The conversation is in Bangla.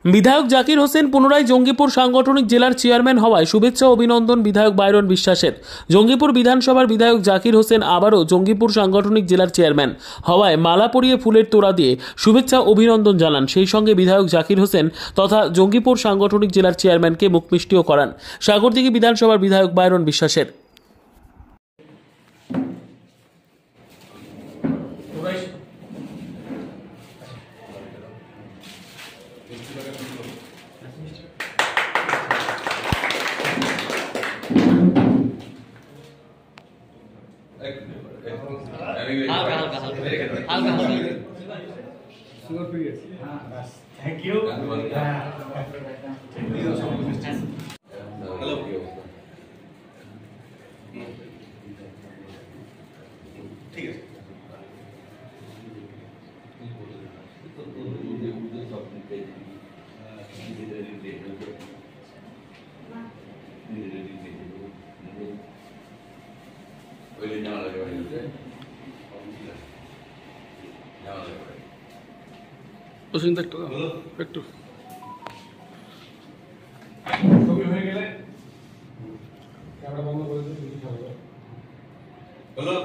বিধায়ক জাকির হোসেন পুনরায় জঙ্গিপুর সাংগঠনিক জেলার চেয়ারম্যান হওয়ায় শুভেচ্ছা অভিনন্দন বিধায়ক বাইরন বিশ্বাসের। জঙ্গিপুর বিধানসভার বিধায়ক জাকির হোসেন আবারও জঙ্গিপুর সাংগঠনিক জেলার চেয়ারম্যান হওয়ায় মালা পরিয়ে ফুলের তোড়া দিয়ে শুভেচ্ছা অভিনন্দন জানান। সেই সঙ্গে বিধায়ক জাকির হোসেন তথা জঙ্গিপুর সাংগঠনিক জেলার চেয়ারম্যানকে মুখমিষ্টিও করান সাগরদিঘি বিধানসভার বিধায়ক বাইরন বিশ্বাসের। Thank you. Hello. ঠিক আছে। একটু ছবি হয়ে গেলে ক্যামেরা বন্ধ করে দিন। হলো